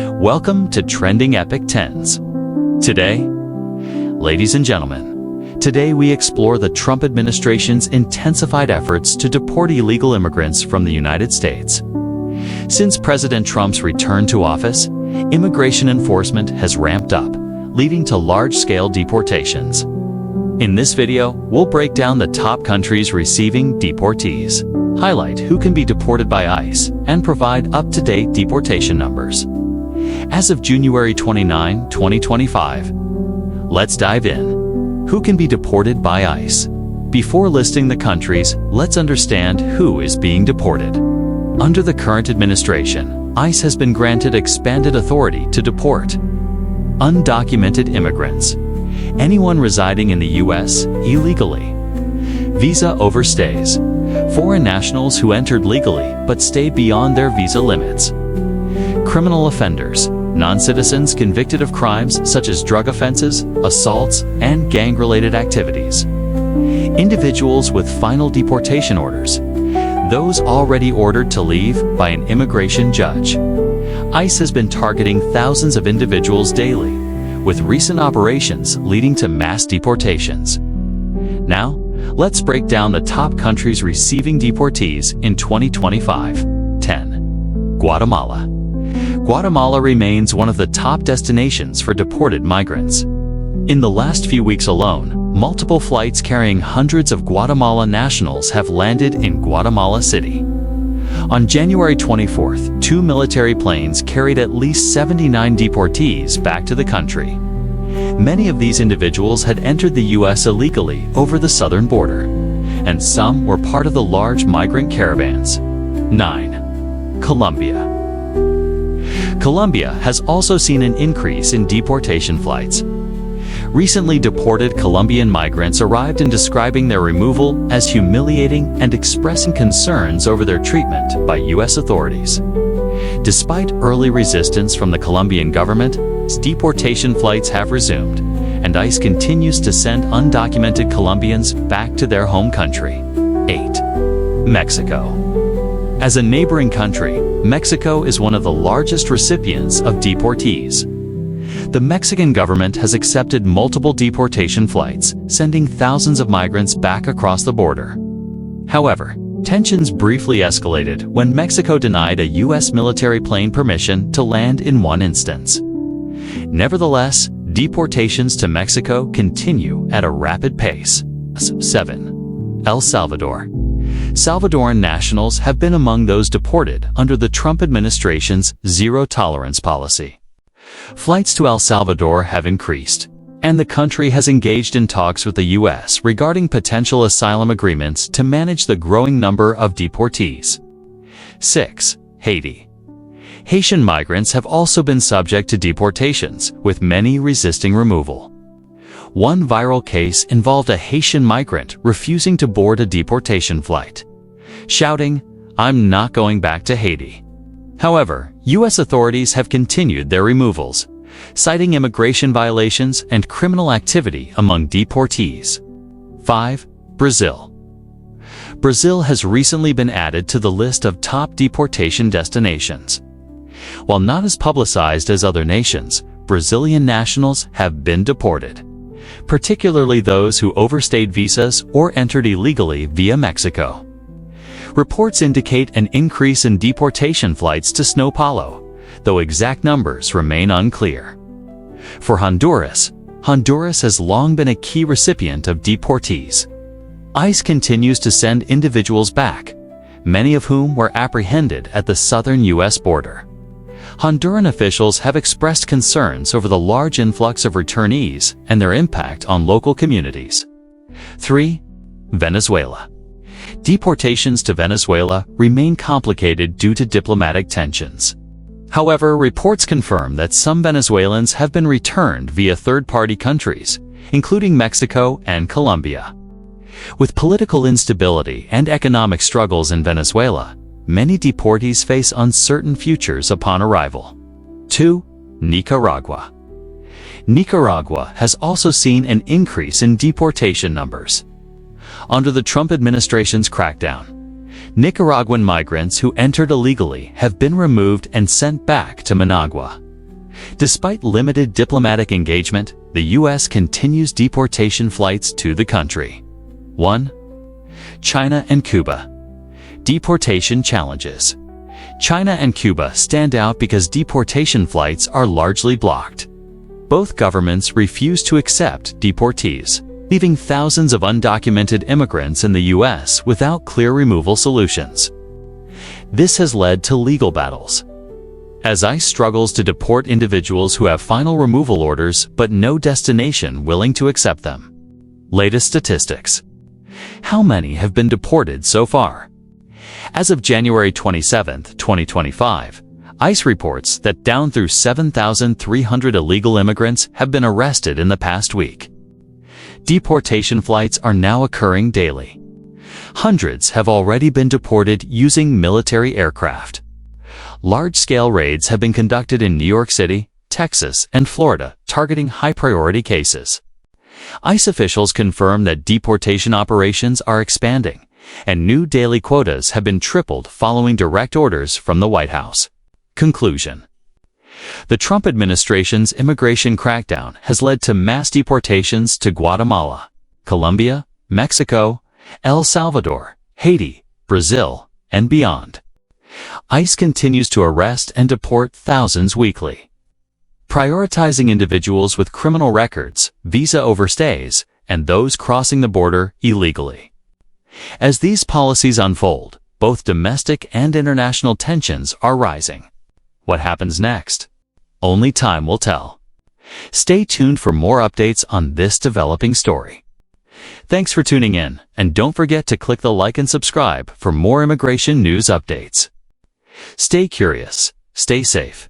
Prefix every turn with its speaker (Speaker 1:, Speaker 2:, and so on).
Speaker 1: Welcome to Trending Epic 10s. Today, ladies and gentlemen, today we explore the Trump administration's intensified efforts to deport illegal immigrants from the United States. Since President Trump's return to office, immigration enforcement has ramped up, leading to large-scale deportations. In this video, we'll break down the top countries receiving deportees, highlight who can be deported by ICE, and provide up-to-date deportation numbers. As of January 29, 2025, let's dive in. Who can be deported by ICE? Before listing the countries, let's understand who is being deported. Under the current administration, ICE has been granted expanded authority to deport undocumented immigrants, anyone residing in the U.S. illegally, visa overstays, foreign nationals who entered legally but stayed beyond their visa limits, criminal offenders, non-citizens convicted of crimes such as drug offenses, assaults, and gang-related activities, individuals with final deportation orders, those already ordered to leave by an immigration judge. ICE has been targeting thousands of individuals daily, with recent operations leading to mass deportations. Now, let's break down the top countries receiving deportees in 2025. 10. Guatemala. Guatemala remains one of the top destinations for deported migrants. In the last few weeks alone, multiple flights carrying hundreds of Guatemala nationals have landed in Guatemala City. On January 24th, two military planes carried at least 79 deportees back to the country. Many of these individuals had entered the U.S. illegally over the southern border, and some were part of the large migrant caravans. 9. Colombia. Colombia has also seen an increase in deportation flights. Recently deported Colombian migrants arrived in describing their removal as humiliating and expressing concerns over their treatment by U.S. authorities. Despite early resistance from the Colombian government, deportation flights have resumed, and ICE continues to send undocumented Colombians back to their home country. 8. Mexico. As a neighboring country, Mexico is one of the largest recipients of deportees. The Mexican government has accepted multiple deportation flights, sending thousands of migrants back across the border. However, tensions briefly escalated when Mexico denied a U.S. military plane permission to land in one instance. Nevertheless, deportations to Mexico continue at a rapid pace. 7. El Salvador. Salvadoran nationals have been among those deported under the Trump administration's zero-tolerance policy. Flights to El Salvador have increased, and the country has engaged in talks with the U.S. regarding potential asylum agreements to manage the growing number of deportees. 6. Haiti. Haitian migrants have also been subject to deportations, with many resisting removal. One viral case involved a Haitian migrant refusing to board a deportation flight, shouting, "I'm not going back to Haiti." However, U.S. authorities have continued their removals, citing immigration violations and criminal activity among deportees. 5. Brazil. Brazil has recently been added to the list of top deportation destinations. While not as publicized as other nations, Brazilian nationals have been deported, particularly those who overstayed visas or entered illegally via Mexico. Reports indicate an increase in deportation flights to São Paulo, though exact numbers remain unclear. For Honduras, Honduras has long been a key recipient of deportees. ICE continues to send individuals back, many of whom were apprehended at the southern U.S. border. Honduran officials have expressed concerns over the large influx of returnees and their impact on local communities. 3. Venezuela. Deportations to Venezuela remain complicated due to diplomatic tensions. However, reports confirm that some Venezuelans have been returned via third-party countries, including Mexico and Colombia. With political instability and economic struggles in Venezuela, many deportees face uncertain futures upon arrival. 2. Nicaragua. Nicaragua has also seen an increase in deportation numbers. Under the Trump administration's crackdown, Nicaraguan migrants who entered illegally have been removed and sent back to Managua, Despite limited diplomatic engagement, the U.S. continues deportation flights to the country. 1. China and Cuba. Deportation challenges. China and Cuba stand out because deportation flights are largely blocked. Both governments refuse to accept deportees, leaving thousands of undocumented immigrants in the U.S. without clear removal solutions. This has led to legal battles, as ICE struggles to deport individuals who have final removal orders but no destination willing to accept them. Latest statistics. How many have been deported so far? As of January 27, 2025, ICE reports that down through 7,300 illegal immigrants have been arrested in the past week. Deportation flights are now occurring daily. Hundreds have already been deported using military aircraft. Large-scale raids have been conducted in New York City, Texas, and Florida, targeting high-priority cases. ICE officials confirm that deportation operations are expanding, and new daily quotas have been tripled following direct orders from the White House. Conclusion. The Trump administration's immigration crackdown has led to mass deportations to Guatemala, Colombia, Mexico, El Salvador, Haiti, Brazil, and beyond. ICE continues to arrest and deport thousands weekly, prioritizing individuals with criminal records, visa overstays, and those crossing the border illegally. As these policies unfold, both domestic and international tensions are rising. What happens next? Only time will tell. Stay tuned for more updates on this developing story. Thanks for tuning in, and don't forget to click the like and subscribe for more immigration news updates. Stay curious, stay safe,